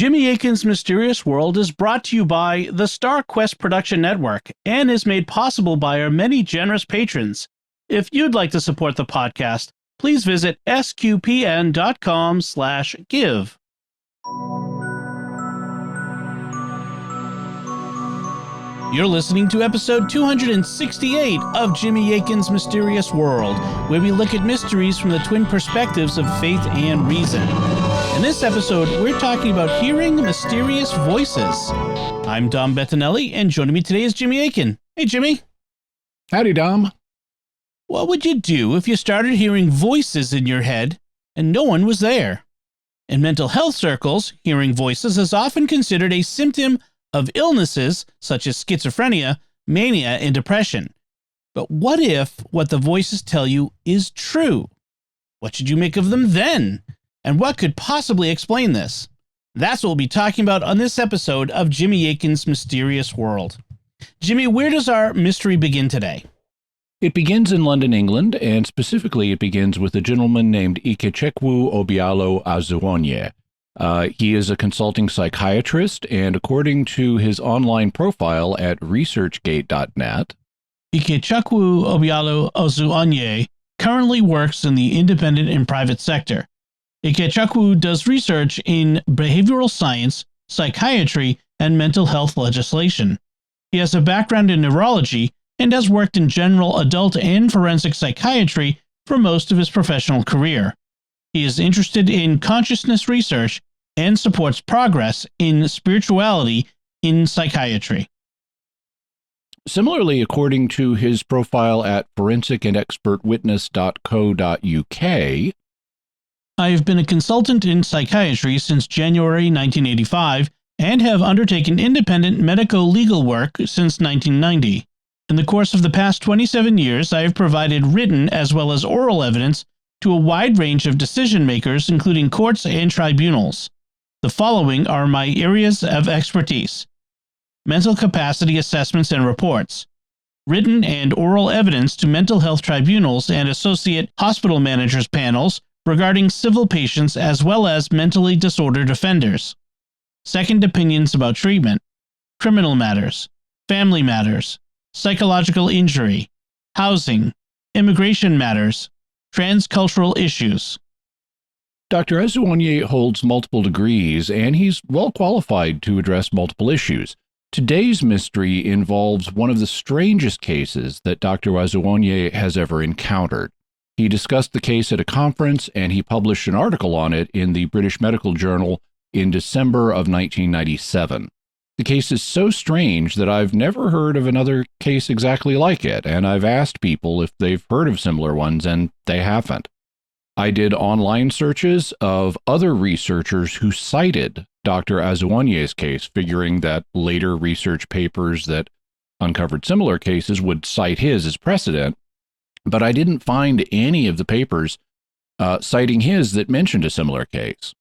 Jimmy Akin's Mysterious World is brought to you by the Star Quest Production Network and is made possible by our many generous patrons. If you'd like to support the podcast, please visit sqpn.com/give. You're listening to episode 268 of Jimmy Akin's Mysterious World, where we look at mysteries from the twin perspectives of faith and reason. In this episode, we're talking about hearing mysterious voices. I'm Dom Bettinelli, and joining me today is Jimmy Akin. Hey, Jimmy. Howdy, Dom. What would you do if you started hearing voices in your head and no one was there? In mental health circles, hearing voices is often considered a symptom of illnesses such as schizophrenia, mania, and depression. But what if what the voices tell you is true? What should you make of them then? And what could possibly explain this? That's what we'll be talking about on this episode of Jimmy Akin's Mysterious World. Jimmy, where does our mystery begin today? It begins in London, England, and specifically it begins with a gentleman named Ikechukwu Obialo Azuonye. He is a consulting psychiatrist, and according to his online profile at researchgate.net, Ikechukwu Obialo Azuonye currently works in the independent and private sector. Ikechukwu does research in behavioral science, psychiatry, and mental health legislation. He has a background in neurology and has worked in general adult and forensic psychiatry for most of his professional career. He is interested in consciousness research and supports progress in spirituality in psychiatry. Similarly, according to his profile at forensicandexpertwitness.co.uk, I have been a consultant in psychiatry since January 1985 and have undertaken independent medico-legal work since 1990. In the course of the past 27 years, I have provided written as well as oral evidence to a wide range of decision makers, including courts and tribunals. The following are my areas of expertise: mental capacity assessments and reports, written and oral evidence to mental health tribunals and associate hospital managers panels regarding civil patients as well as mentally disordered offenders, second opinions about treatment, criminal matters, family matters, psychological injury, housing, immigration matters, transcultural issues. Dr. Azuonye holds multiple degrees, and he's well qualified to address multiple issues. Today's mystery involves one of the strangest cases that Dr. Azuonye has ever encountered. He discussed the case at a conference, and he published an article on it in the British Medical Journal in December of 1997. The case is so strange that I've never heard of another case exactly like it, and I've asked people if they've heard of similar ones, and they haven't. I did online searches of other researchers who cited Dr. Azuonye's case, figuring that later research papers that uncovered similar cases would cite his as precedent, but I didn't find any of the papers citing his that mentioned a similar case.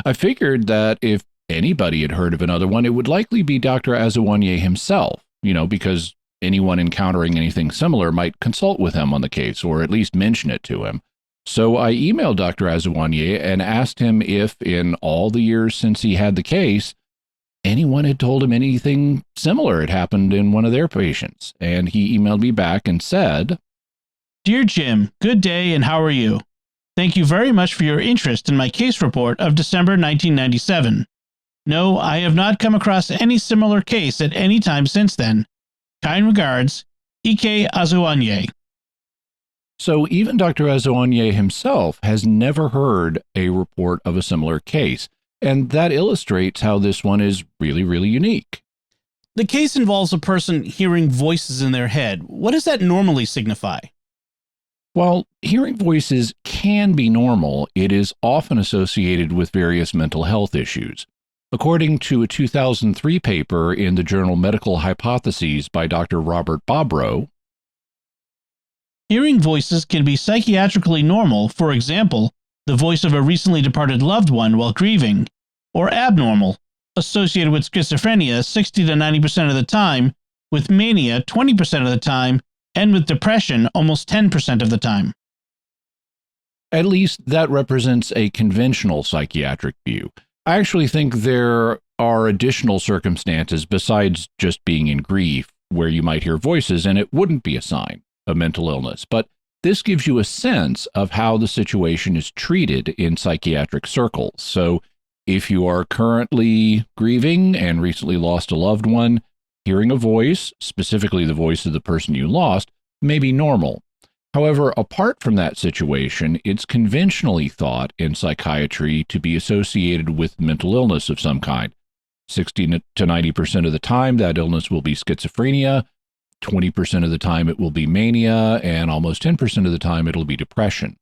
I figured that if anybody had heard of another one, it would likely be Dr. Azuonye himself, because anyone encountering anything similar might consult with him on the case, or at least mention it to him. So I emailed Dr. Azuonye and asked him if, in all the years since he had the case, anyone had told him anything similar had happened in one of their patients. And he emailed me back and said, Dear Jim, good day and how are you? Thank you very much for your interest in my case report of December 1997. No, I have not come across any similar case at any time since then. Kind regards, Ike Azuonye. So even Dr. Azuonye himself has never heard a report of a similar case, and that illustrates how this one is really, really unique. The case involves a person hearing voices in their head. What does that normally signify? While hearing voices can be normal, it is often associated with various mental health issues. According to a 2003 paper in the journal Medical Hypotheses by Dr. Robert Bobrow, hearing voices can be psychiatrically normal, for example, the voice of a recently departed loved one while grieving, or abnormal, associated with schizophrenia 60 to 90% of the time, with mania 20% of the time, and with depression almost 10% of the time. At least that represents a conventional psychiatric view. I actually think there are additional circumstances besides just being in grief where you might hear voices and it wouldn't be a sign of mental illness. But this gives you a sense of how the situation is treated in psychiatric circles. So if you are currently grieving and recently lost a loved one, hearing a voice, specifically the voice of the person you lost, may be normal. However, apart from that situation, it's conventionally thought in psychiatry to be associated with mental illness of some kind. 60 to 90% of the time, that illness will be schizophrenia. 20% of the time, it will be mania. And almost 10% of the time, it'll be depression.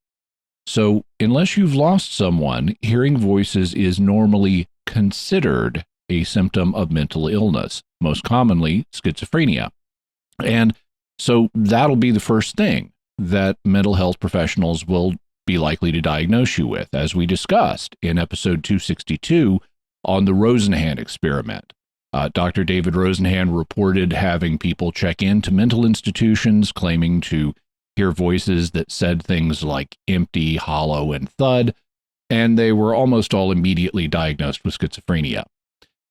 So unless you've lost someone, hearing voices is normally considered a symptom of mental illness, most commonly schizophrenia. And so that'll be the first thing that mental health professionals will be likely to diagnose you with, as we discussed in episode 262 on the Rosenhan experiment. Dr. David Rosenhan reported having people check into mental institutions claiming to hear voices that said things like empty, hollow, and thud, and they were almost all immediately diagnosed with schizophrenia.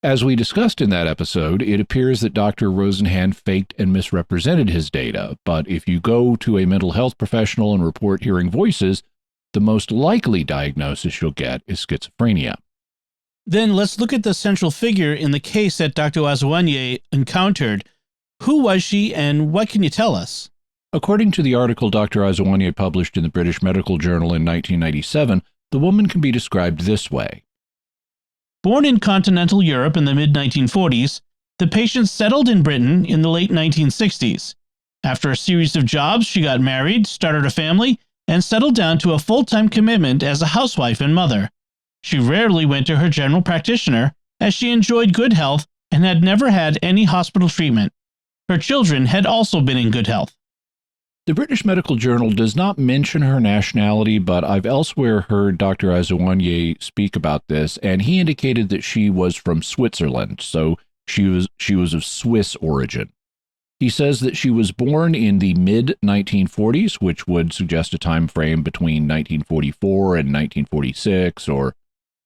As we discussed in that episode, it appears that Dr. Rosenhan faked and misrepresented his data, but if you go to a mental health professional and report hearing voices, the most likely diagnosis you'll get is schizophrenia. Then let's look at the central figure in the case that Dr. Azuanye encountered. Who was she, and what can you tell us? According to the article Dr. Azuanye published in the British Medical Journal in 1997, the woman can be described this way. Born in continental Europe in the mid-1940s, the patient settled in Britain in the late 1960s. After a series of jobs, she got married, started a family, and settled down to a full-time commitment as a housewife and mother. She rarely went to her general practitioner, as she enjoyed good health and had never had any hospital treatment. Her children had also been in good health. The British Medical Journal does not mention her nationality, but I've elsewhere heard Dr. Azuanye speak about this, and he indicated that she was from Switzerland, so she was of Swiss origin. He says that she was born in the mid-1940s, which would suggest a time frame between 1944 and 1946, or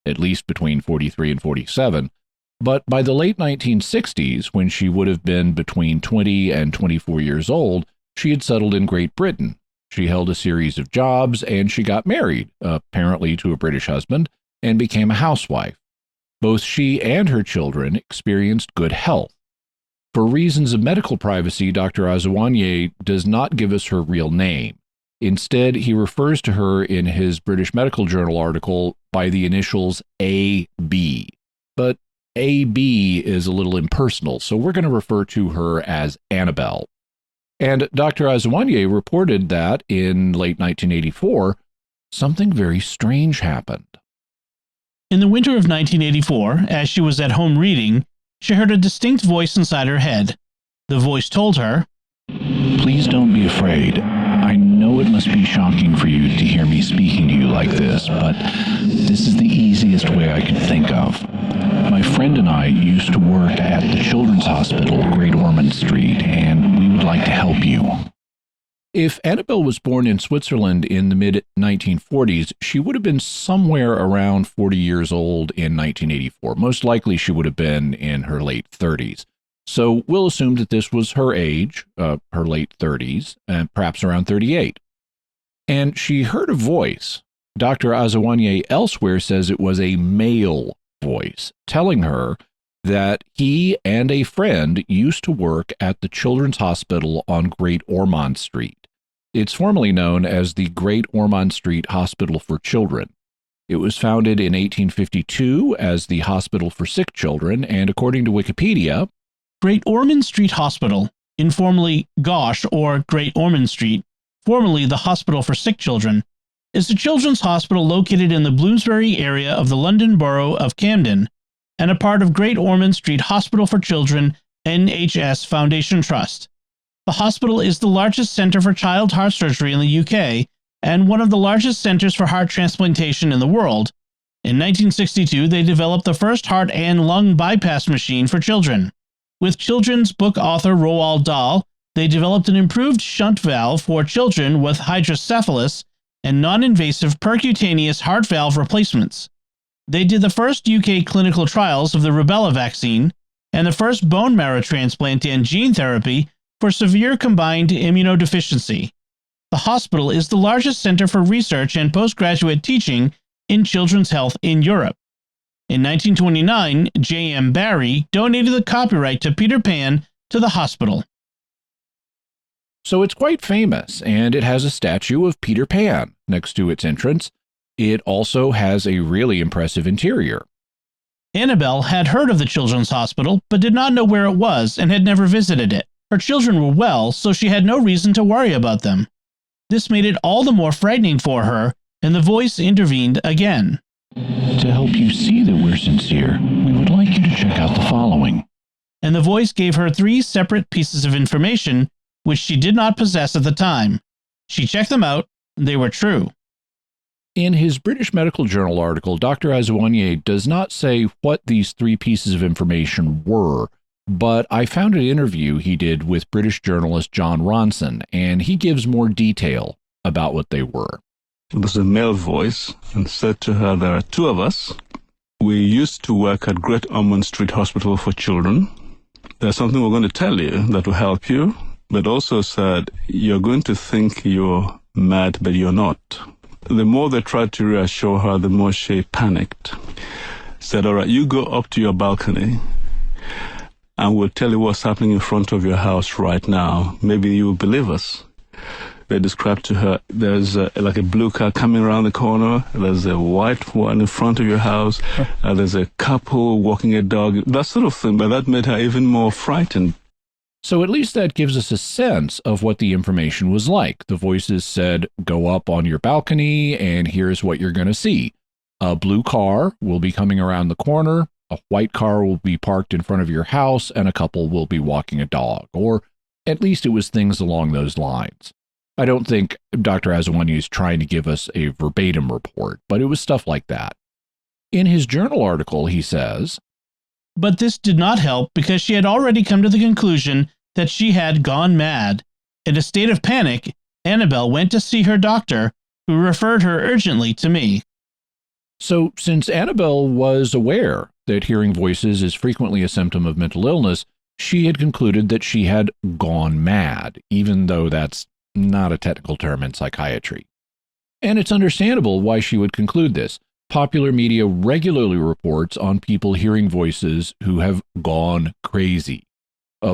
at least between 43 and 47. But by the late 1960s, when she would have been between 20 and 24 years old, she had settled in Great Britain. She held a series of jobs, and she got married, apparently to a British husband, and became a housewife. Both she and her children experienced good health. For reasons of medical privacy, Dr. Azuanye does not give us her real name. Instead, he refers to her in his British Medical Journal article by the initials AB. But AB is a little impersonal, so we're going to refer to her as Annabelle. And Dr. Azuanye reported that in late 1984, something very strange happened. In the winter of 1984, as she was at home reading, she heard a distinct voice inside her head. The voice told her, "Please don't be afraid. I know it must be shocking for you to hear me speaking to you like this, but this is the easiest way I could think of. My friend and I used to work at the Children's Hospital, Great Ormond Street, and we would like to help you." If Annabelle was born in Switzerland in the mid-1940s, she would have been somewhere around 40 years old in 1984. Most likely she would have been in her late 30s. So we'll assume that this was her age, her late 30s, and perhaps around 38. And she heard a voice. Dr. Azuanye elsewhere says it was a male voice, telling her that he and a friend used to work at the Children's Hospital on Great Ormond Street. It's formerly known as the Great Ormond Street Hospital for Children. It was founded in 1852 as the Hospital for Sick Children, and according to Wikipedia, Great Ormond Street Hospital, informally GOSH or Great Ormond Street, formerly the Hospital for Sick Children, is a children's hospital located in the Bloomsbury area of the London Borough of Camden, and a part of Great Ormond Street Hospital for Children NHS Foundation Trust. The hospital is the largest center for child heart surgery in the UK and one of the largest centers for heart transplantation in the world. In 1962, they developed the first heart and lung bypass machine for children. With children's book author Roald Dahl, they developed an improved shunt valve for children with hydrocephalus and non-invasive percutaneous heart valve replacements. They did the first UK clinical trials of the rubella vaccine and the first bone marrow transplant and gene therapy for severe combined immunodeficiency. The hospital is the largest center for research and postgraduate teaching in children's health in Europe. In 1929, J.M. Barrie donated the copyright to Peter Pan to the hospital. So it's quite famous, and it has a statue of Peter Pan next to its entrance. It also has a really impressive interior. Annabelle had heard of the children's hospital, but did not know where it was and had never visited it. Her children were well, so she had no reason to worry about them. This made it all the more frightening for her, and the voice intervened again. To help you see that we're sincere, we would like you to check out the following. And the voice gave her 3 separate pieces of information, which she did not possess at the time. She checked them out. They were true. In his British Medical Journal article, Dr. Azounier does not say what these 3 pieces of information were, but I found an interview he did with British journalist John Ronson, and he gives more detail about what they were. There's a male voice and said to her, "There are 2 of us. We used to work at Great Ormond Street Hospital for Children. There's something we're going to tell you that will help you," but also said, "You're going to think you're mad, but you're not." The more they tried to reassure her, the more she panicked. Said, "All right, you go up to your balcony and we'll tell you what's happening in front of your house right now. Maybe you will believe us." They described to her, there's like a blue car coming around the corner, there's a white one in front of your house, there's a couple walking a dog, that sort of thing, but that made her even more frightened. So at least that gives us a sense of what the information was like. The voices said, go up on your balcony and here's what you're going to see. A blue car will be coming around the corner, a white car will be parked in front of your house, and a couple will be walking a dog. Or at least it was things along those lines. I don't think Dr. Azounier is trying to give us a verbatim report, but it was stuff like that. In his journal article, he says, but this did not help because she had already come to the conclusion that she had gone mad. In a state of panic, Annabelle went to see her doctor, who referred her urgently to me. So, since Annabelle was aware that hearing voices is frequently a symptom of mental illness, she had concluded that she had gone mad, even though that's not a technical term in psychiatry. And it's understandable why she would conclude this. Popular media regularly reports on people hearing voices who have gone crazy.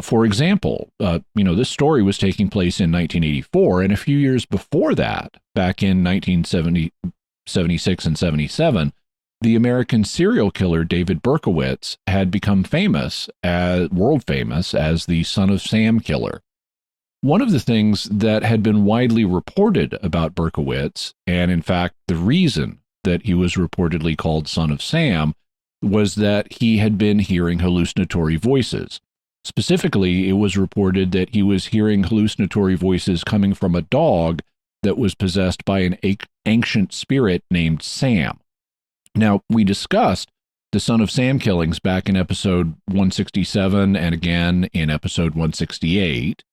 For example, this story was taking place in 1984, and a few years before that, back in 1976 and 77, the American serial killer David Berkowitz had become world famous as the Son of Sam killer. One of the things that had been widely reported about Berkowitz, and in fact the reason that he was reportedly called Son of Sam, was that he had been hearing hallucinatory voices. Specifically, it was reported that he was hearing hallucinatory voices coming from a dog that was possessed by an ancient spirit named Sam. Now, we discussed the Son of Sam killings back in episode 167 and again in episode 168.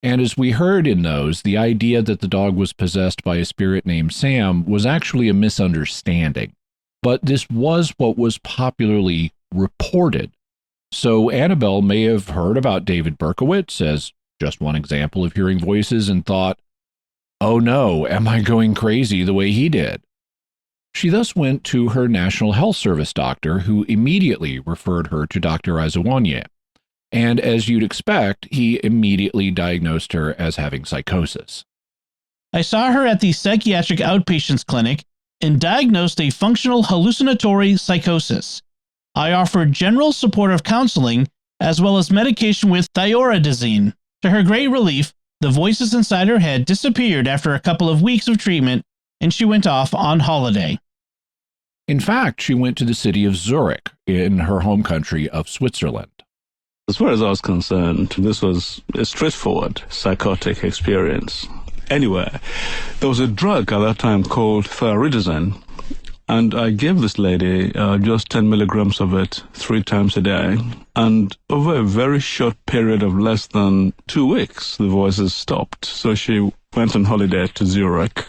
And as we heard in those, the idea that the dog was possessed by a spirit named Sam was actually a misunderstanding. But this was what was popularly reported. So Annabelle may have heard about David Berkowitz as just one example of hearing voices and thought, oh no, am I going crazy the way he did? She thus went to her National Health Service doctor, who immediately referred her to Dr. Azounier. And as you'd expect, he immediately diagnosed her as having psychosis. I saw her at the Psychiatric Outpatients Clinic and diagnosed a functional hallucinatory psychosis. I offered general supportive counseling as well as medication with thioridazine. To her great relief, the voices inside her head disappeared after a couple of weeks of treatment, and she went off on holiday. In fact, she went to the city of Zurich in her home country of Switzerland. As far as I was concerned, this was a straightforward psychotic experience. Anyway, there was a drug at that time called thioridazine, and I gave this lady just 10 milligrams of it 3 times a day. And over a very short period of less than 2 weeks, the voices stopped. So she went on holiday to Zurich,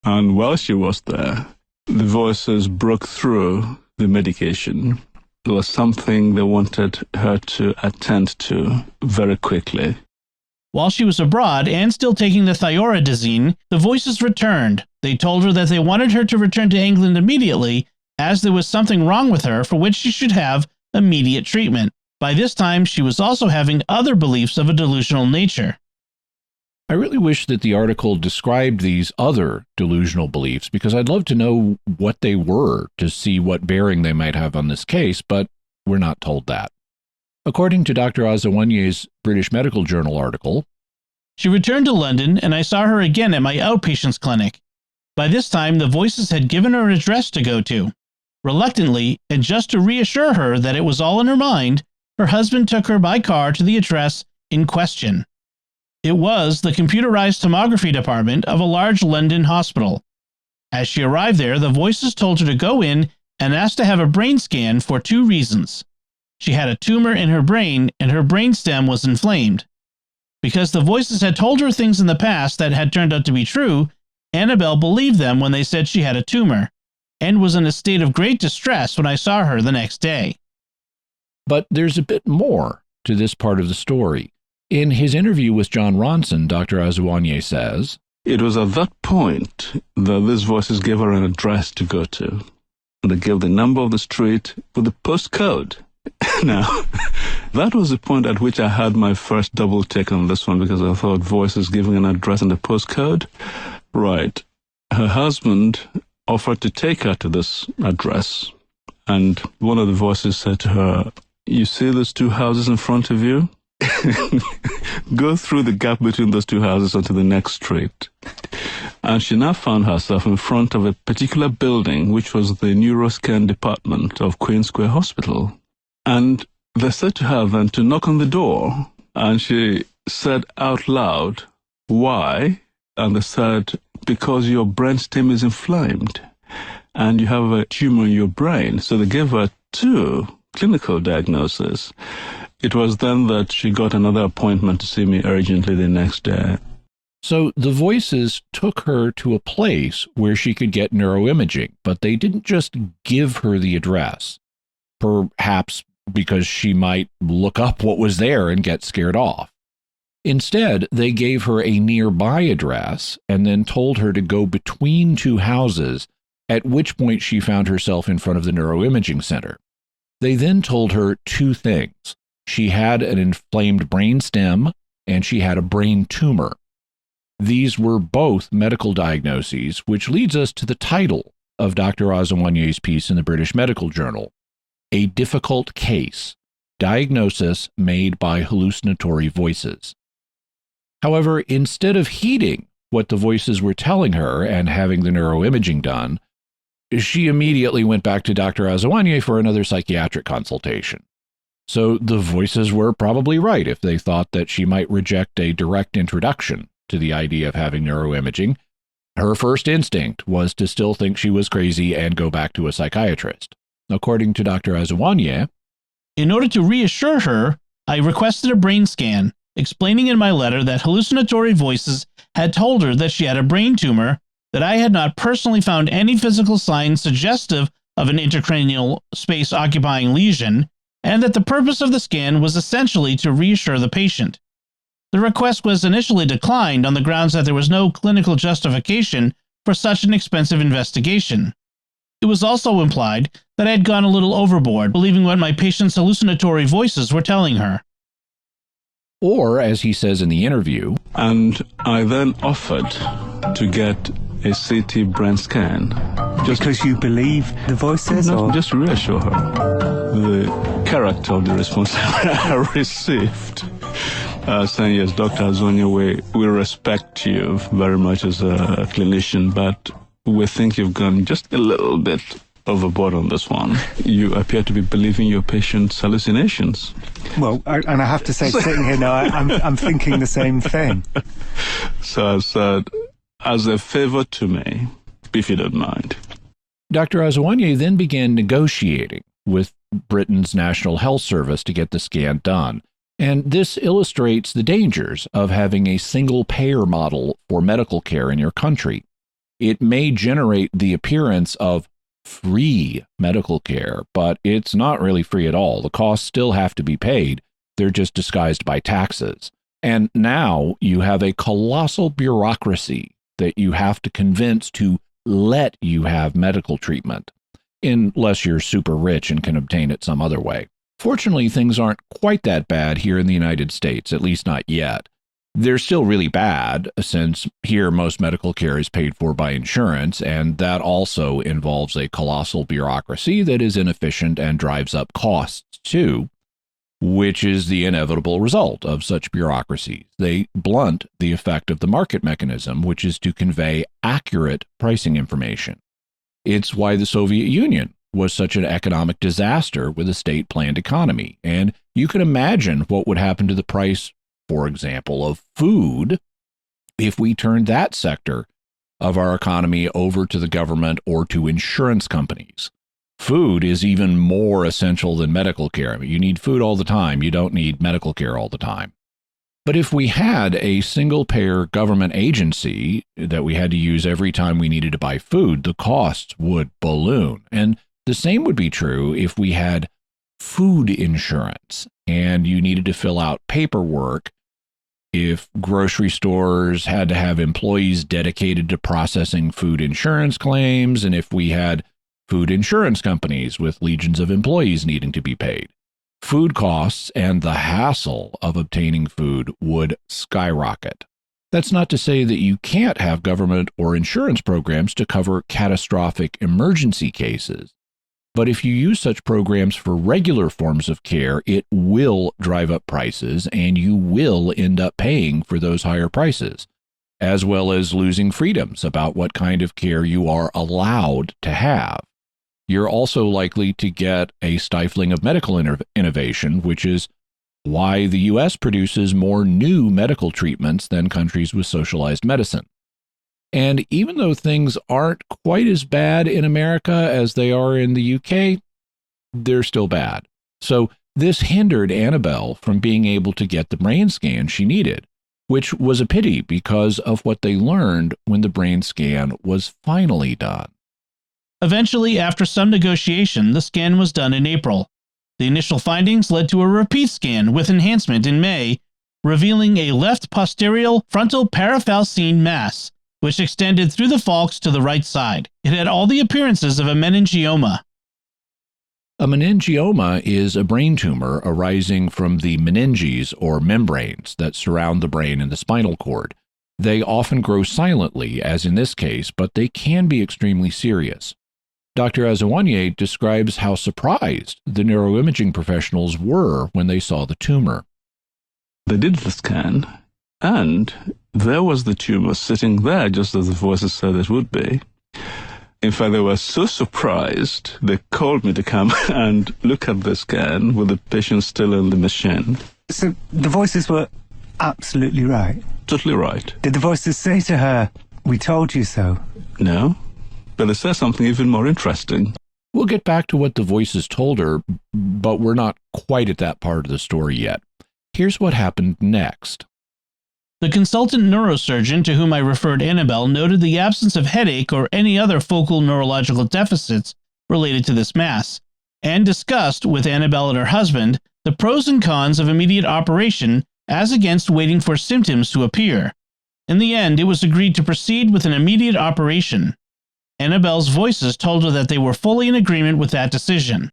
and while she was there, the voices broke through the medication. It was something they wanted her to attend to very quickly. While she was abroad and still taking the thioridazine, the voices returned. They told her that they wanted her to return to England immediately, as there was something wrong with her for which she should have immediate treatment. By this time, she was also having other beliefs of a delusional nature. I really wish that the article described these other delusional beliefs, because I'd love to know what they were to see what bearing they might have on this case, but we're not told that. According to Dr. Azawanyeh's British Medical Journal article, she returned to London, and I saw her again at my outpatients clinic. By this time, the voices had given her an address to go to. Reluctantly, and just to reassure her that it was all in her mind, her husband took her by car to the address in question. It was the computerized tomography department of a large London hospital. As she arrived there, the voices told her to go in and ask to have a brain scan for 2 reasons. She had a tumor in her brain, and her brainstem was inflamed. Because the voices had told her things in the past that had turned out to be true, Annabelle believed them when they said she had a tumor, and was in a state of great distress when I saw her the next day. But there's a bit more to this part of the story. In his interview with John Ronson, Dr. Azawanyeh says, It was at that point that these voices gave her an address to go to. They gave the number of the street with the postcode. Now, that was the point at which I had my first double take on this one, because I thought voices giving an address and a postcode? Right. Her husband offered to take her to this address, and one of the voices said to her, "You see those 2 houses in front of you? Go through the gap between those 2 houses onto the next street." And she now found herself in front of a particular building, which was the neuroscan department of Queen Square Hospital. And they said to her then to knock on the door, and she said out loud, "Why?" And they said, "Because your brainstem is inflamed and you have a tumor in your brain." So they gave her 2 clinical diagnoses. It was then that she got another appointment to see me urgently the next day. So the voices took her to a place where she could get neuroimaging, but they didn't just give her the address, perhaps because she might look up what was there and get scared off. Instead, they gave her a nearby address and then told her to go between 2 houses, at which point she found herself in front of the neuroimaging center. They then told her 2 things. She had an inflamed brainstem, and she had a brain tumor. These were both medical diagnoses, which leads us to the title of Dr. Azawanyeh's piece in the British Medical Journal, A Difficult Case, Diagnosis Made by Hallucinatory Voices. However, instead of heeding what the voices were telling her and having the neuroimaging done, she immediately went back to Dr. Azawanyeh for another psychiatric consultation. So the voices were probably right if they thought that she might reject a direct introduction to the idea of having neuroimaging. Her first instinct was to still think she was crazy and go back to a psychiatrist. According to Dr. Azawanyeh, in order to reassure her, I requested a brain scan, explaining in my letter that hallucinatory voices had told her that she had a brain tumor, that I had not personally found any physical signs suggestive of an intracranial space-occupying lesion, and that the purpose of the scan was essentially to reassure the patient. The request was initially declined on the grounds that there was no clinical justification for such an expensive investigation. It was also implied that I had gone a little overboard, believing what my patient's hallucinatory voices were telling her. Or, as he says in the interview, and I then offered to get a CT brain scan. Just because you believe the voices? No, just to reassure her. The character of the response I received, saying, "Yes, Dr. Azawanyeh, we respect you very much as a clinician, but we think you've gone just a little bit overboard on this one. You appear to be believing your patient's hallucinations." Well, and I have to say, sitting here now, I'm thinking the same thing. So I said, as a favor to me, if you don't mind. Dr. Azawanyeh then began negotiating with Britain's National Health Service to get the scan done. And this illustrates the dangers of having a single payer model for medical care in your country. It may generate the appearance of free medical care, but it's not really free at all. The costs still have to be paid. They're just disguised by taxes. And now you have a colossal bureaucracy that you have to convince to let you have medical treatment, unless you're super rich and can obtain it some other way. Fortunately, things aren't quite that bad here in the United States, at least not yet. They're still really bad, since here most medical care is paid for by insurance, and that also involves a colossal bureaucracy that is inefficient and drives up costs too, which is the inevitable result of such bureaucracies. They blunt the effect of the market mechanism, which is to convey accurate pricing information. It's why the Soviet Union was such an economic disaster with a state-planned economy. And you can imagine what would happen to the price, for example, of food if we turned that sector of our economy over to the government or to insurance companies. Food is even more essential than medical care. I mean, you need food all the time. You don't need medical care all the time. But if we had a single-payer government agency that we had to use every time we needed to buy food, the costs would balloon. And the same would be true if we had food insurance and you needed to fill out paperwork, if grocery stores had to have employees dedicated to processing food insurance claims, and if we had food insurance companies with legions of employees needing to be paid. Food costs and the hassle of obtaining food would skyrocket. That's not to say that you can't have government or insurance programs to cover catastrophic emergency cases. But if you use such programs for regular forms of care, it will drive up prices and you will end up paying for those higher prices, as well as losing freedoms about what kind of care you are allowed to have. You're also likely to get a stifling of medical innovation, which is why the U.S. produces more new medical treatments than countries with socialized medicine. And even though things aren't quite as bad in America as they are in the UK, they're still bad. So this hindered Annabelle from being able to get the brain scan she needed, which was a pity because of what they learned when the brain scan was finally done. Eventually, after some negotiation, the scan was done in April. The initial findings led to a repeat scan with enhancement in May, revealing a left posterior frontal parafalcine mass, which extended through the falx to the right side. It had all the appearances of a meningioma. A meningioma is a brain tumor arising from the meninges or membranes that surround the brain and the spinal cord. They often grow silently, as in this case, but they can be extremely serious. Dr. Azuwanye describes how surprised the neuroimaging professionals were when they saw the tumor. They did the scan, and there was the tumor sitting there just as the voices said it would be. In fact, they were so surprised, they called me to come and look at the scan with the patient still in the machine. So the voices were absolutely right? Totally right. Did the voices say to her, "We told you so"? No, but they said something even more interesting. We'll get back to what the voices told her, but we're not quite at that part of the story yet. Here's what happened next. The consultant neurosurgeon to whom I referred Annabelle noted the absence of headache or any other focal neurological deficits related to this mass, and discussed with Annabelle and her husband the pros and cons of immediate operation as against waiting for symptoms to appear. In the end, it was agreed to proceed with an immediate operation. Annabelle's voices told her that they were fully in agreement with that decision.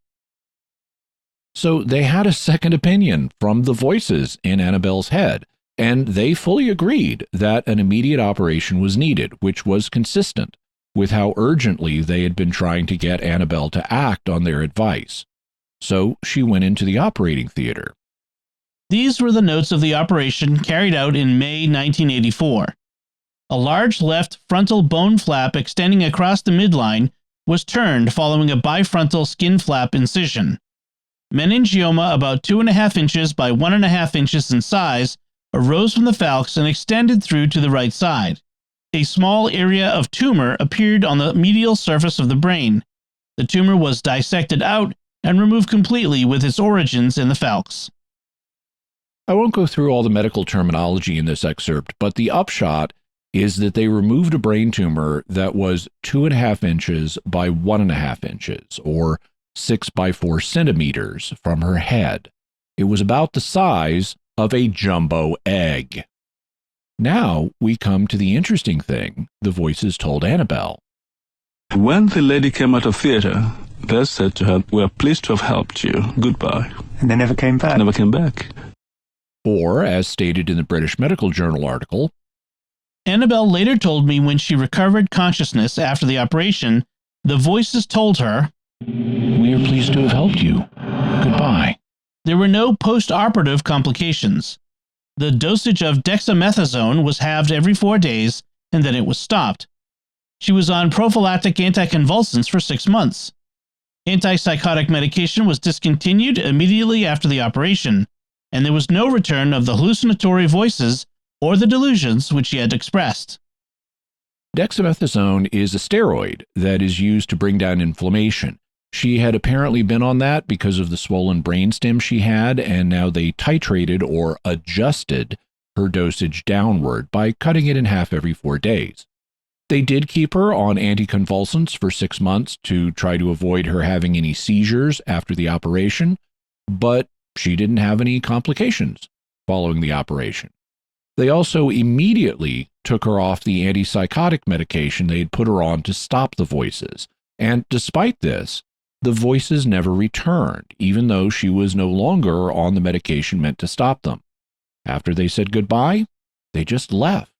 So they had a second opinion from the voices in Annabelle's head, and they fully agreed that an immediate operation was needed, which was consistent with how urgently they had been trying to get Annabelle to act on their advice. So she went into the operating theater. These were the notes of the operation carried out in May 1984. A large left frontal bone flap extending across the midline was turned following a bifrontal skin flap incision. Meningioma about 2.5 inches by 1.5 inches in size arose from the falx and extended through to the right side. A small area of tumor appeared on the medial surface of the brain. The tumor was dissected out and removed completely with its origins in the falx. I won't go through all the medical terminology in this excerpt, but the upshot is that they removed a brain tumor that was 2.5 inches by 1.5 inches, or 6 by 4 centimeters from her head. It was about the size of a jumbo egg. Now we come to the interesting thing the voices told Annabelle. When the lady came out of theater, they said to her, "We are pleased to have helped you. Goodbye." And they never came back. Never came back. Or, as stated in the British Medical Journal article, Annabelle later told me when she recovered consciousness after the operation, the voices told her, "We are pleased to have helped you. Goodbye." There were no post-operative complications. The dosage of dexamethasone was halved every 4 days, and then it was stopped. She was on prophylactic anticonvulsants for 6 months. Antipsychotic medication was discontinued immediately after the operation, and there was no return of the hallucinatory voices or the delusions which she had expressed. dexamethasone is a steroid that is used to bring down inflammation. She had apparently been on that because of the swollen brainstem she had, and now they titrated or adjusted her dosage downward by cutting it in half every 4 days. They did keep her on anticonvulsants for 6 months to try to avoid her having any seizures after the operation, but she didn't have any complications following the operation. They also immediately took her off the antipsychotic medication they had put her on to stop the voices, and despite this, the voices never returned, even though she was no longer on the medication meant to stop them. After they said goodbye, they just left.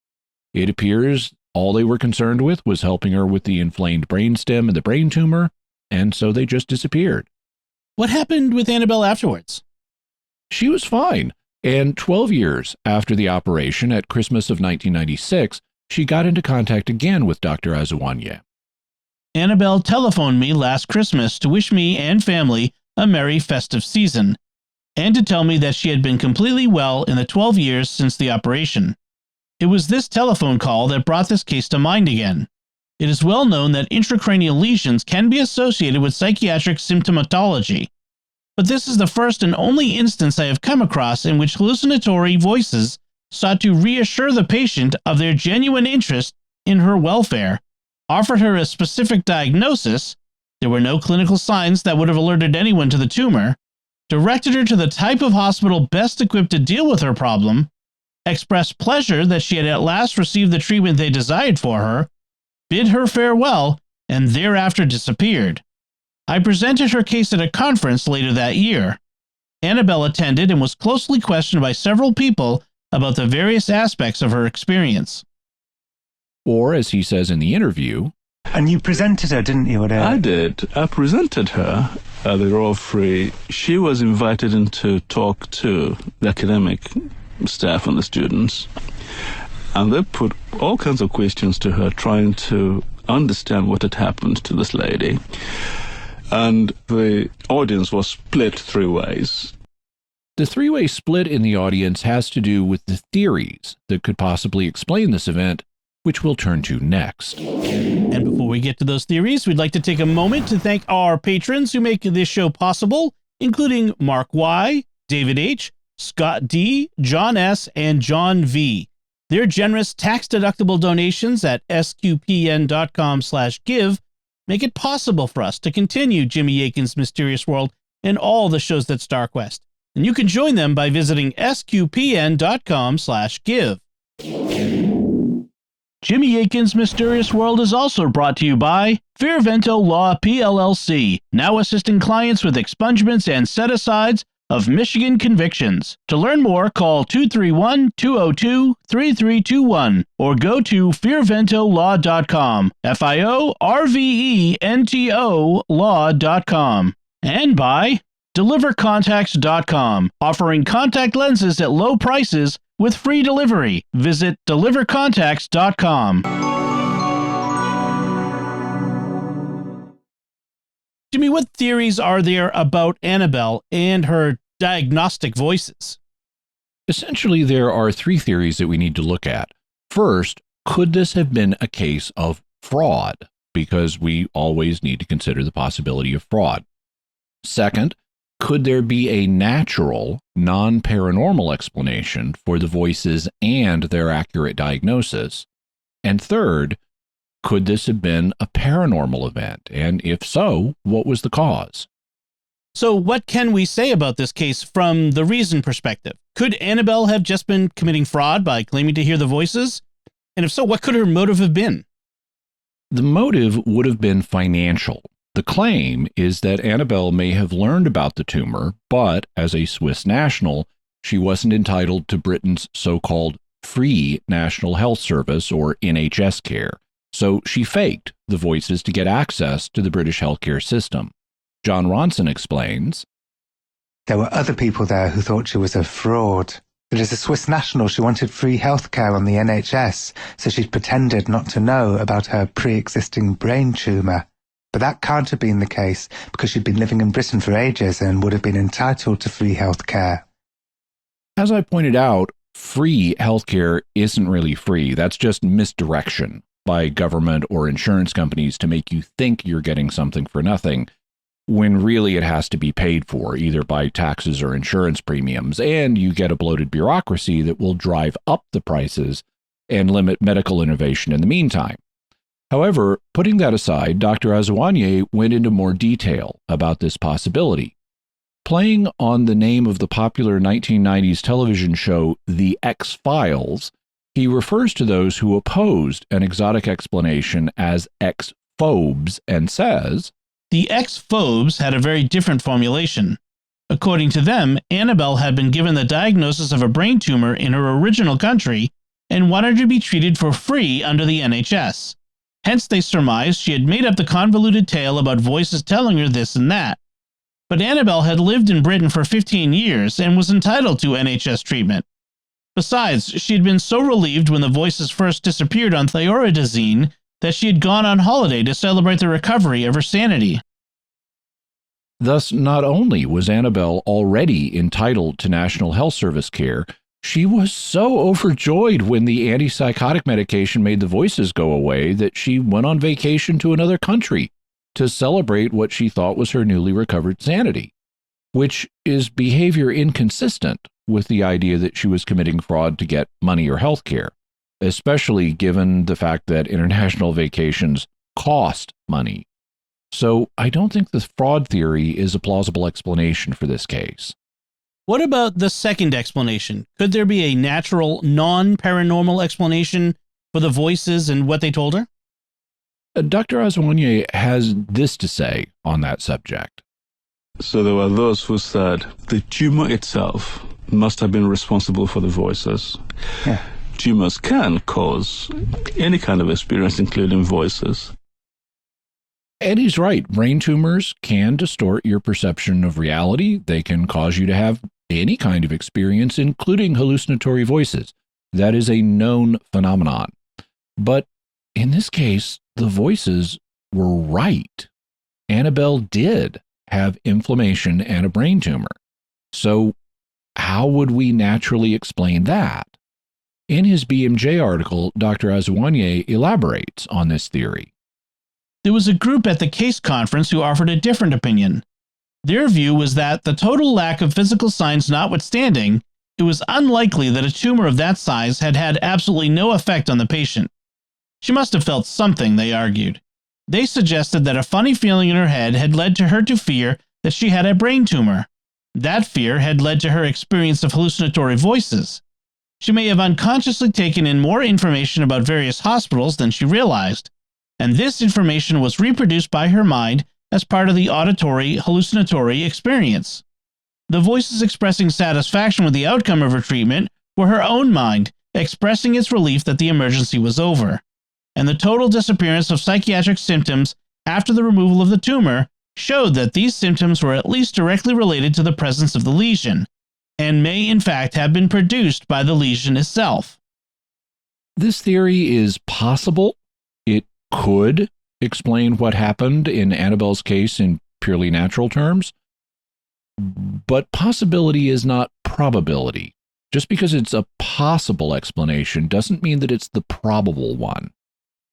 It appears all they were concerned with was helping her with the inflamed brainstem and the brain tumor, and so they just disappeared. What happened with Annabelle afterwards? She was fine, and 12 years after the operation, at Christmas of 1996, she got into contact again with Dr. Azuwanye. Annabelle telephoned me last Christmas to wish me and family a merry festive season, and to tell me that she had been completely well in the 12 years since the operation. It was this telephone call that brought this case to mind again. It is well known that intracranial lesions can be associated with psychiatric symptomatology, but this is the first and only instance I have come across in which hallucinatory voices sought to reassure the patient of their genuine interest in her welfare, offered her a specific diagnosis, there were no clinical signs that would have alerted anyone to the tumor, directed her to the type of hospital best equipped to deal with her problem, expressed pleasure that she had at last received the treatment they desired for her, bid her farewell, and thereafter disappeared. I presented her case at a conference later that year. Annabelle attended and was closely questioned by several people about the various aspects of her experience. Or, as he says in the interview, And you presented her, didn't you? I did. I presented her at the Royal Free. She was invited in to talk to the academic staff and the students, and they put all kinds of questions to her, trying to understand what had happened to this lady. And the audience was split 3 ways. the 3-way split in the audience has to do with the theories that could possibly explain this event, which we'll turn to next. And before we get to those theories, we'd like to take a moment to thank our patrons who make this show possible, including Mark Y., David H., Scott D., John S., and John V. Their generous tax-deductible donations at sqpn.com/give make it possible for us to continue Jimmy Akin's Mysterious World and all the shows that star Quest. And you can join them by visiting sqpn.com/give. Jimmy Akin's Mysterious World is also brought to you by Fearvento Law PLLC, now assisting clients with expungements and set-asides of Michigan convictions. To learn more, call 231-202-3321 or go to fearventolaw.com, FIORVENTO law.com. And by DeliverContacts.com, offering contact lenses at low prices with free delivery. Visit DeliverContacts.com. Jimmy, what theories are there about Annabelle and her diagnostic voices? Essentially, there are 3 theories that we need to look at. First, could this have been a case of fraud? Because we always need to consider the possibility of fraud. Second, could there be a natural, non-paranormal explanation for the voices and their accurate diagnosis? And third, could this have been a paranormal event? And if so, what was the cause? So what can we say about this case from the reason perspective? Could Annabelle have just been committing fraud by claiming to hear the voices? And if so, what could her motive have been? The motive would have been financial. The claim is that Annabelle may have learned about the tumor, but as a Swiss national, she wasn't entitled to Britain's so-called free National Health Service, or NHS care. So she faked the voices to get access to the British healthcare system. John Ronson explains, There were other people there who thought she was a fraud. That as a Swiss national, she wanted free healthcare on the NHS, so she'd pretended not to know about her pre-existing brain tumour. But that can't have been the case, because she'd been living in Britain for ages and would have been entitled to free healthcare. As I pointed out, free healthcare isn't really free. That's just misdirection by government or insurance companies to make you think you're getting something for nothing, when really it has to be paid for, either by taxes or insurance premiums, and you get a bloated bureaucracy that will drive up the prices and limit medical innovation in the meantime. However, putting that aside, Dr. Azuwanye went into more detail about this possibility. Playing on the name of the popular 1990s television show The X-Files, he refers to those who opposed an exotic explanation as X-phobes and says, The X-phobes had a very different formulation. According to them, Annabelle had been given the diagnosis of a brain tumor in her original country and wanted to be treated for free under the NHS. Hence, they surmised she had made up the convoluted tale about voices telling her this and that. But Annabelle had lived in Britain for 15 years and was entitled to NHS treatment. Besides, she had been so relieved when the voices first disappeared on Theoridazine that she had gone on holiday to celebrate the recovery of her sanity. Thus, not only was Annabelle already entitled to National Health Service care, she was so overjoyed when the antipsychotic medication made the voices go away that she went on vacation to another country to celebrate what she thought was her newly recovered sanity, which is behavior inconsistent with the idea that she was committing fraud to get money or health care, especially given the fact that international vacations cost money. So I don't think the fraud theory is a plausible explanation for this case. What about the second explanation? Could there be a natural, non-paranormal explanation for the voices and what they told her? Dr. Azuwanye has this to say on that subject. So there were those who said the tumor itself must have been responsible for the voices. Yeah. Tumors can cause any kind of experience, including voices. And he's right. Brain tumors can distort your perception of reality. They can cause you to have any kind of experience, including hallucinatory voices. That is a known phenomenon. But in this case, the voices were right. Annabelle did have inflammation and a brain tumor. So how would we naturally explain that? In his BMJ article, Dr. Azuwanye elaborates on this theory. There was a group at the case conference who offered a different opinion. Their view was that, the total lack of physical signs notwithstanding, it was unlikely that a tumor of that size had had absolutely no effect on the patient. She must have felt something, they argued. They suggested that a funny feeling in her head had led to her to fear that she had a brain tumor. That fear had led to her experience of hallucinatory voices. She may have unconsciously taken in more information about various hospitals than she realized, and this information was reproduced by her mind as part of the auditory hallucinatory experience. The voices expressing satisfaction with the outcome of her treatment were her own mind expressing its relief that the emergency was over, and the total disappearance of psychiatric symptoms after the removal of the tumor showed that these symptoms were at least directly related to the presence of the lesion, and may in fact have been produced by the lesion itself. This theory is possible. It could explain what happened in Annabelle's case in purely natural terms, but possibility is not probability. Just because it's a possible explanation doesn't mean that it's the probable one.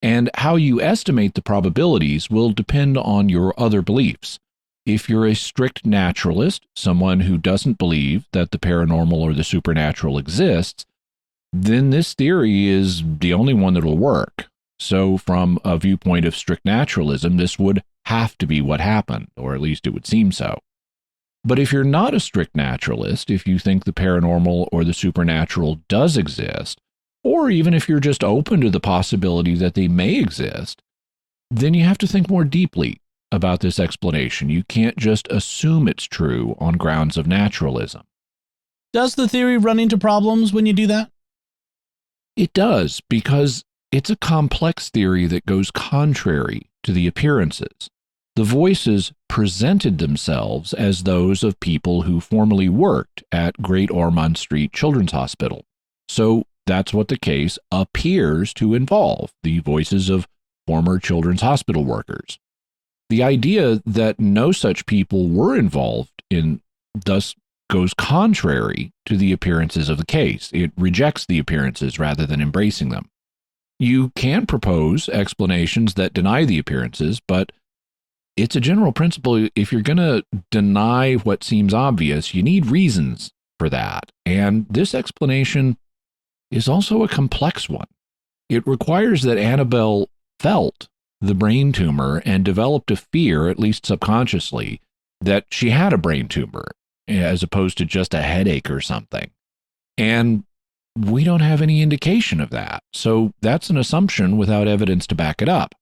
And how you estimate the probabilities will depend on your other beliefs. If you're a strict naturalist, someone who doesn't believe that the paranormal or the supernatural exists, then this theory is the only one that will work. So from a viewpoint of strict naturalism, this would have to be what happened, or at least it would seem so. But if you're not a strict naturalist, if you think the paranormal or the supernatural does exist, or even if you're just open to the possibility that they may exist, then you have to think more deeply about this explanation. You can't just assume it's true on grounds of naturalism. Does the theory run into problems when you do that? It does, because it's a complex theory that goes contrary to the appearances. The voices presented themselves as those of people who formerly worked at Great Ormond Street Children's Hospital. So that's what the case appears to involve, the voices of former children's hospital workers. The idea that no such people were involved in thus goes contrary to the appearances of the case. It rejects the appearances rather than embracing them. You can propose explanations that deny the appearances, but it's a general principle. If you're going to deny what seems obvious, you need reasons for that. And this explanation is also a complex one. It requires that Annabelle felt the brain tumor and developed a fear, at least subconsciously, that she had a brain tumor as opposed to just a headache or something. And we don't have any indication of that. So that's an assumption without evidence to back it up.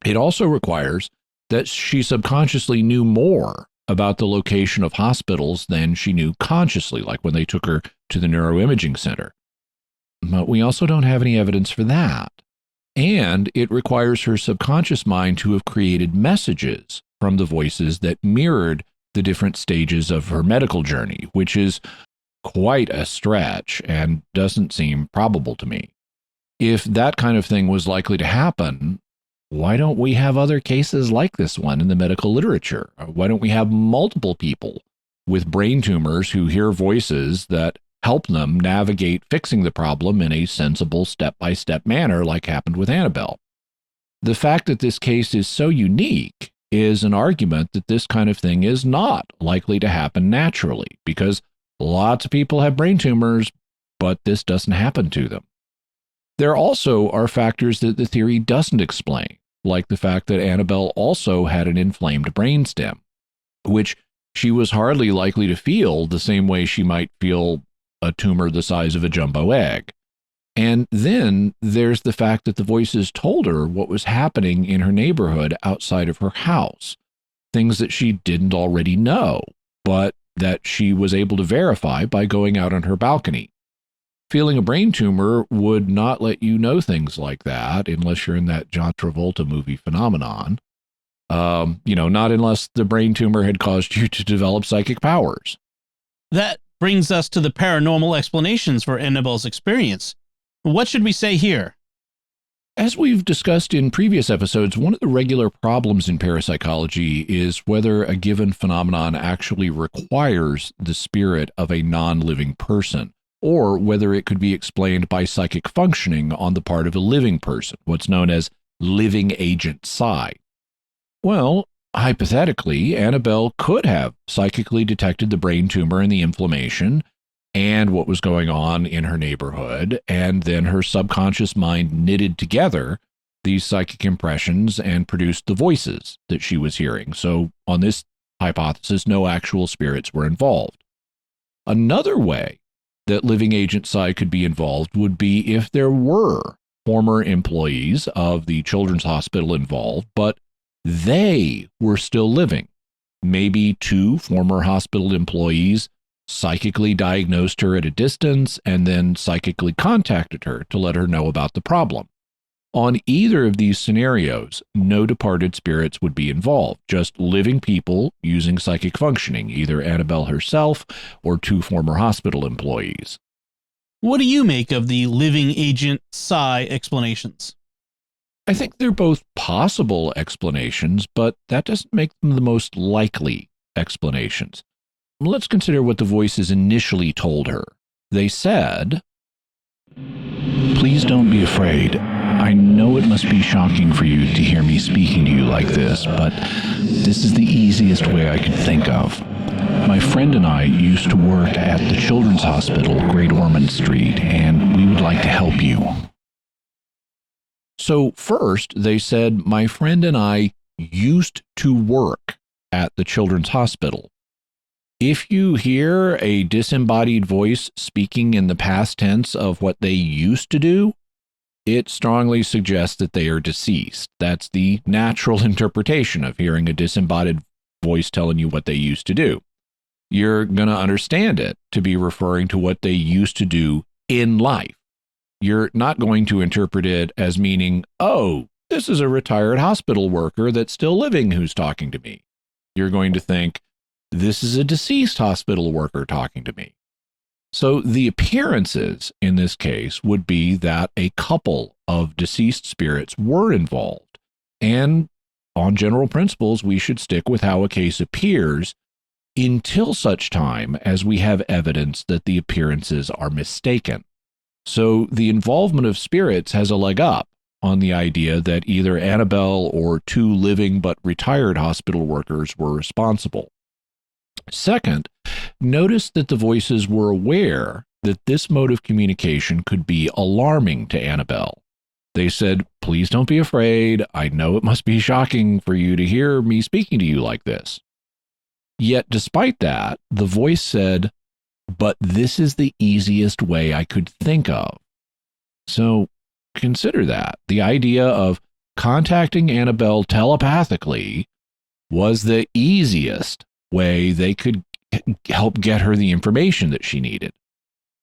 It also requires that she subconsciously knew more about the location of hospitals than she knew consciously, like when they took her to the neuroimaging center. But we also don't have any evidence for that. And it requires her subconscious mind to have created messages from the voices that mirrored the different stages of her medical journey, which is quite a stretch and doesn't seem probable to me. If that kind of thing was likely to happen, why don't we have other cases like this one in the medical literature? Why don't we have multiple people with brain tumors who hear voices that help them navigate fixing the problem in a sensible step-by-step manner like happened with Annabelle? The fact that this case is so unique is an argument that this kind of thing is not likely to happen naturally, because lots of people have brain tumors, but this doesn't happen to them. There also are factors that the theory doesn't explain, like the fact that Annabelle also had an inflamed brainstem, which she was hardly likely to feel the same way she might feel a tumor the size of a jumbo egg. And then there's the fact that the voices told her what was happening in her neighborhood outside of her house, things that she didn't already know, but that she was able to verify by going out on her balcony. Feeling a brain tumor would not let you know things like that unless you're in that John Travolta movie Phenomenon. Not unless the brain tumor had caused you to develop psychic powers. That brings us to the paranormal explanations for Annabelle's experience. What should we say here? As we've discussed in previous episodes, one of the regular problems in parapsychology is whether a given phenomenon actually requires the spirit of a non-living person, or whether it could be explained by psychic functioning on the part of a living person, what's known as living agent psi. Well, hypothetically, Annabelle could have psychically detected the brain tumor and the inflammation and what was going on in her neighborhood, and then her subconscious mind knitted together these psychic impressions and produced the voices that she was hearing. So on this hypothesis, no actual spirits were involved. Another way that living agent psi could be involved would be if there were former employees of the children's hospital involved, but they were still living. Maybe two former hospital employees psychically diagnosed her at a distance and then psychically contacted her to let her know about the problem. On either of these scenarios, no departed spirits would be involved, just living people using psychic functioning, either Annabelle herself or two former hospital employees. What do you make of the living agent psi explanations? I think they're both possible explanations, but that doesn't make them the most likely explanations. Let's consider what the voices initially told her. They said, "Please don't be afraid. I know it must be shocking for you to hear me speaking to you like this, but this is the easiest way I can think of. My friend and I used to work at the Children's Hospital, Great Ormond Street, and we would like to help you. So first, they said, my friend and I used to work at the Children's Hospital. If you hear a disembodied voice speaking in the past tense of what they used to do, it strongly suggests that they are deceased. That's the natural interpretation of hearing a disembodied voice telling you what they used to do. You're going to understand it to be referring to what they used to do in life. You're not going to interpret it as meaning, oh, this is a retired hospital worker that's still living who's talking to me. You're going to think, this is a deceased hospital worker talking to me. So the appearances in this case would be that a couple of deceased spirits were involved. And on general principles, we should stick with how a case appears until such time as we have evidence that the appearances are mistaken. So the involvement of spirits has a leg up on the idea that either Annabelle or two living but retired hospital workers were responsible. Second, notice that the voices were aware that this mode of communication could be alarming to Annabelle. They said, please don't be afraid. I know it must be shocking for you to hear me speaking to you like this. Yet despite that, the voice said, but this is the easiest way I could think of. So consider that. The idea of contacting Annabelle telepathically was the easiest way they could help get her the information that she needed.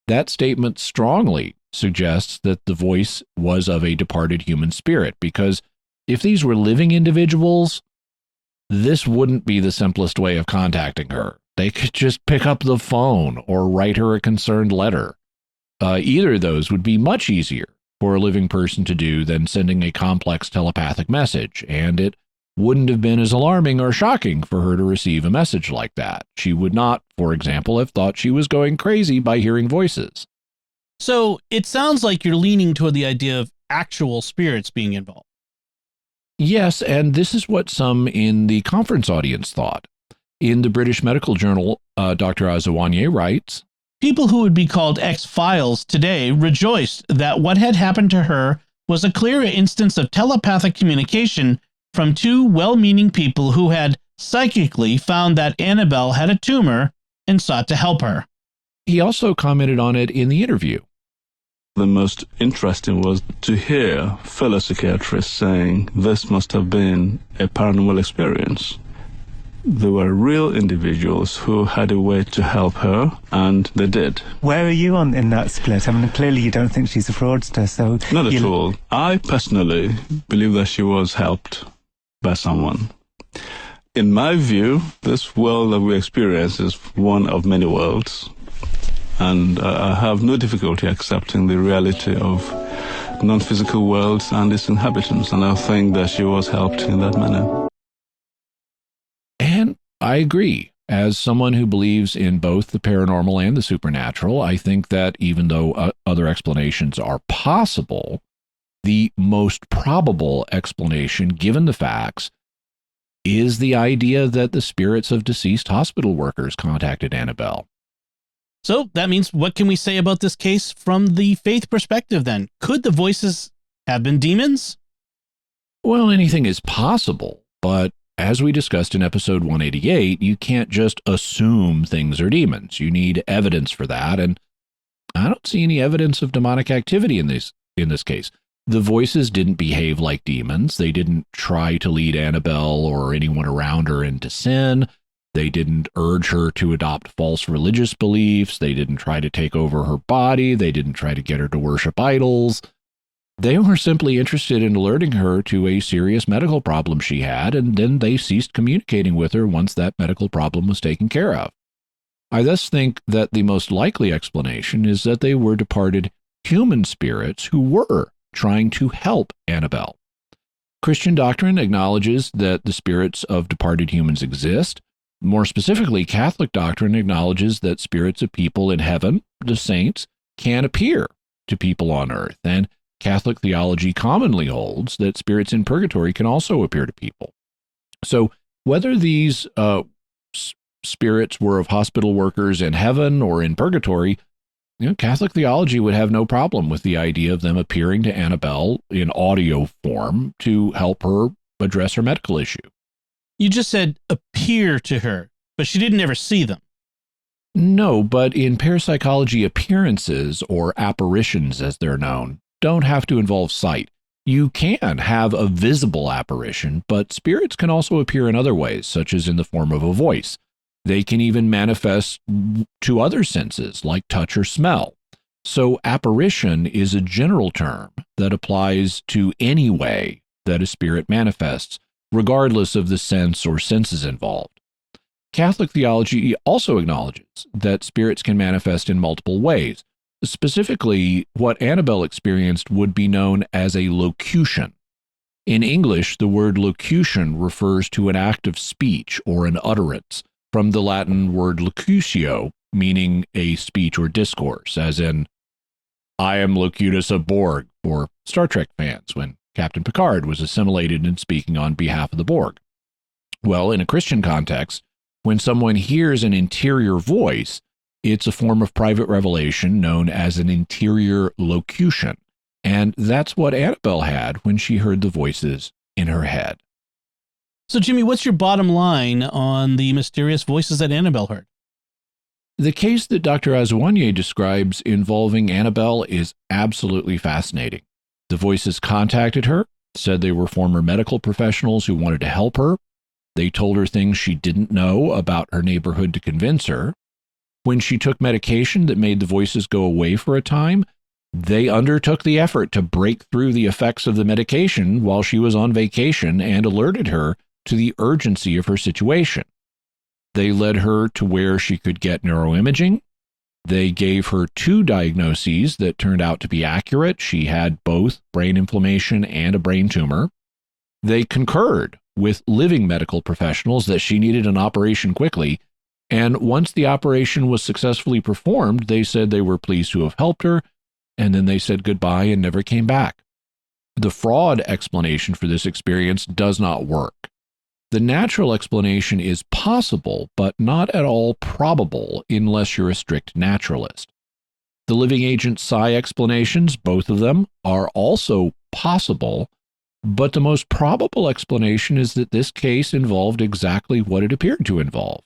That statement strongly suggests that the voice was of a departed human spirit, because if these were living individuals, this wouldn't be the simplest way of contacting her. They could just pick up the phone or write her a concerned letter. Either of those would be much easier for a living person to do than sending a complex telepathic message, and it wouldn't have been as alarming or shocking for her to receive a message like that. She would not, for example, have thought she was going crazy by hearing voices. So it sounds like you're leaning toward the idea of actual spirits being involved. Yes, and this is what some in the conference audience thought. In the British Medical Journal, Dr. Azuwanye writes, people who would be called X-Files today rejoiced that what had happened to her was a clear instance of telepathic communication from two well-meaning people who had psychically found that Annabelle had a tumor and sought to help her. He also commented on it in the interview. The most interesting was to hear fellow psychiatrists saying this must have been a paranormal experience. There were real individuals who had a way to help her, and they did. Where are you on in that split? I mean, clearly you don't think she's a fraudster, so... Not at all. I personally believe that she was helped by someone. In my view, this world that we experience is one of many worlds, and I have no difficulty accepting the reality of non-physical worlds and its inhabitants, and I think that she was helped in that manner. And I agree. As someone who believes in both the paranormal and the supernatural, I think that even though other explanations are possible, the most probable explanation, given the facts, is the idea that the spirits of deceased hospital workers contacted Annabelle. So that means, what can we say about this case from the faith perspective then? Could the voices have been demons? Well, anything is possible, but as we discussed in episode 188, you can't just assume things are demons. You need evidence for that, and I don't see any evidence of demonic activity in this case. The voices didn't behave like demons. They didn't try to lead Annabelle or anyone around her into sin. They didn't urge her to adopt false religious beliefs. They didn't try to take over her body. They didn't try to get her to worship idols. They were simply interested in alerting her to a serious medical problem she had, and then they ceased communicating with her once that medical problem was taken care of. I thus think that the most likely explanation is that they were departed human spirits who were trying to help Annabelle. Christian doctrine acknowledges that the spirits of departed humans exist. More specifically, Catholic doctrine acknowledges that spirits of people in heaven, the saints, can appear to people on earth, and Catholic theology commonly holds that spirits in purgatory can also appear to people. So whether these spirits were of hospital workers in heaven or in purgatory, Catholic theology would have no problem with the idea of them appearing to Annabelle in audio form to help her address her medical issue. You just said appear to her, but she didn't ever see them. No, but in parapsychology, appearances, or apparitions as they're known, don't have to involve sight. You can have a visible apparition, but spirits can also appear in other ways, such as in the form of a voice. They can even manifest to other senses, like touch or smell. So apparition is a general term that applies to any way that a spirit manifests, regardless of the sense or senses involved. Catholic theology also acknowledges that spirits can manifest in multiple ways. Specifically, what Annabelle experienced would be known as a locution. In English, the word locution refers to an act of speech or an utterance, from the Latin word locutio, meaning a speech or discourse, as in, I am Locutus of Borg, for Star Trek fans, when Captain Picard was assimilated and speaking on behalf of the Borg. Well, in a Christian context, when someone hears an interior voice, it's a form of private revelation known as an interior locution. And that's what Annabelle had when she heard the voices in her head. So, Jimmy, what's your bottom line on the mysterious voices that Annabelle heard? The case that Dr. Azuanye describes involving Annabelle is absolutely fascinating. The voices contacted her, said they were former medical professionals who wanted to help her. They told her things she didn't know about her neighborhood to convince her. When she took medication that made the voices go away for a time, they undertook the effort to break through the effects of the medication while she was on vacation and alerted her to the urgency of her situation. They led her to where she could get neuroimaging. They gave her 2 diagnoses that turned out to be accurate. She had both brain inflammation and a brain tumor. They concurred with living medical professionals that she needed an operation quickly, and once the operation was successfully performed, they said they were pleased to have helped her, and then they said goodbye and never came back. The fraud explanation for this experience does not work. The natural explanation is possible, but not at all probable unless you're a strict naturalist. The living agent psi explanations, both of them, are also possible, but the most probable explanation is that this case involved exactly what it appeared to involve.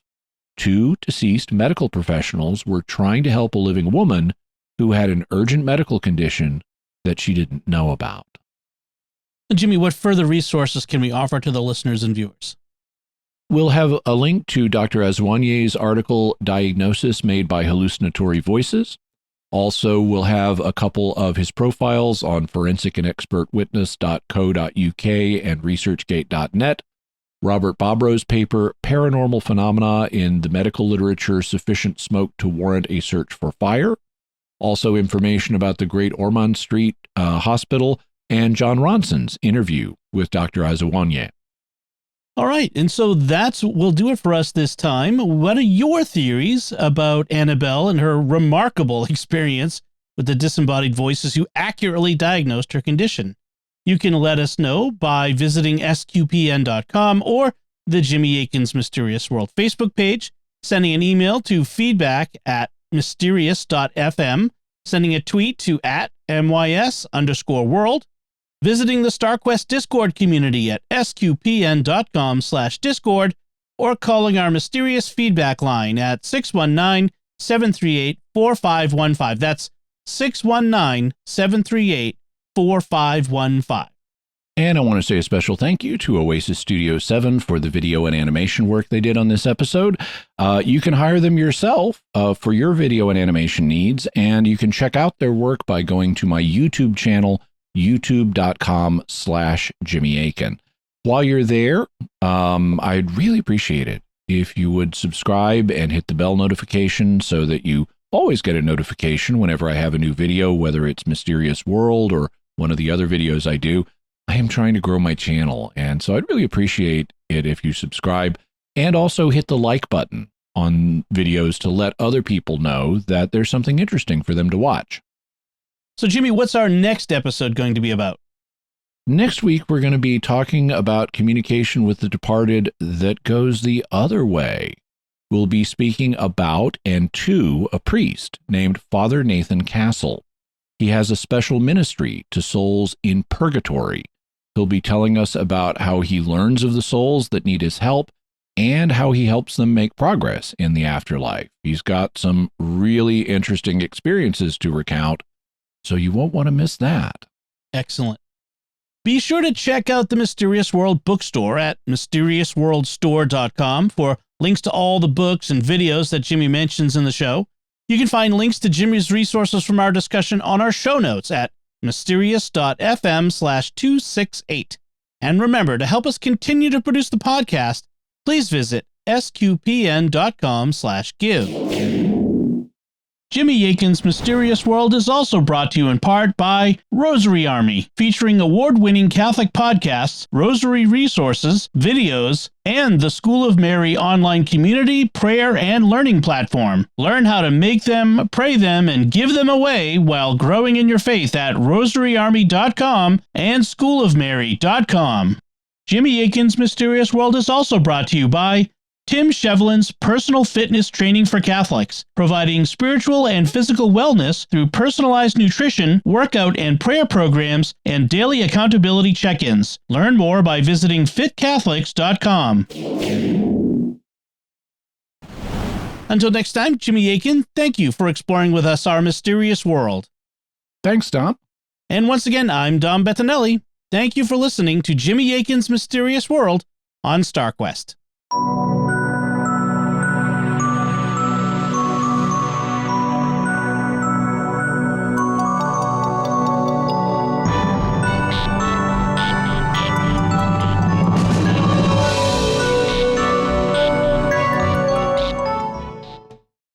2 deceased medical professionals were trying to help a living woman who had an urgent medical condition that she didn't know about. Jimmy, what further resources can we offer to the listeners and viewers? We'll have a link to Dr. Azuanye's article, Diagnosis Made by Hallucinatory Voices. Also, we'll have a couple of his profiles on forensicandexpertwitness.co.uk and researchgate.net. Robert Bobro's paper, Paranormal Phenomena in the Medical Literature, Sufficient Smoke to Warrant a Search for Fire. Also, information about the Great Ormond Street Hospital and John Ronson's interview with Dr. Azuanye. All right, and so will do it for us this time. What are your theories about Annabelle and her remarkable experience with the disembodied voices who accurately diagnosed her condition? You can let us know by visiting sqpn.com or the Jimmy Akin's Mysterious World Facebook page, sending an email to feedback@mysterious.fm, sending a tweet to @mys_world, visiting the StarQuest Discord community at sqpn.com/discord, or calling our mysterious feedback line at 619-738-4515. That's 619-738-4515. And I want to say a special thank you to Oasis Studio 7 for the video and animation work they did on this episode. You can hire them yourself for your video and animation needs, and you can check out their work by going to my YouTube channel, youtube.com/Jimmy Akin. While you're there, I'd really appreciate it if you would subscribe and hit the bell notification so that you always get a notification whenever I have a new video, whether it's Mysterious World or one of the other videos I do. I am trying to grow my channel, and so I'd really appreciate it if you subscribe and also hit the like button on videos to let other people know that there's something interesting for them to watch. So, Jimmy, what's our next episode going to be about? Next week, we're going to be talking about communication with the departed that goes the other way. will be speaking about and to a priest named Father Nathan Castle. He has a special ministry to souls in purgatory. He'll be telling us about how he learns of the souls that need his help and how he helps them make progress in the afterlife. He's got some really interesting experiences to recount, so you won't want to miss that. Excellent. Be sure to check out the Mysterious World bookstore at mysteriousworldstore.com for links to all the books and videos that Jimmy mentions in the show. You can find links to Jimmy's resources from our discussion on our show notes at mysterious.fm/268. And remember, to help us continue to produce the podcast, please visit sqpn.com/give. Jimmy Akin's Mysterious World is also brought to you in part by Rosary Army, featuring award-winning Catholic podcasts, rosary resources, videos, and the School of Mary online community, prayer, and learning platform. Learn how to make them, pray them, and give them away while growing in your faith at rosaryarmy.com and schoolofmary.com. Jimmy Akin's Mysterious World is also brought to you by Tim Shevlin's Personal Fitness Training for Catholics, providing spiritual and physical wellness through personalized nutrition, workout and prayer programs, and daily accountability check-ins. Learn more by visiting fitcatholics.com. Until next time, Jimmy Akin, thank you for exploring with us our mysterious world. Thanks, Dom. And once again, I'm Dom Bettinelli. Thank you for listening to Jimmy Akin's Mysterious World on StarQuest.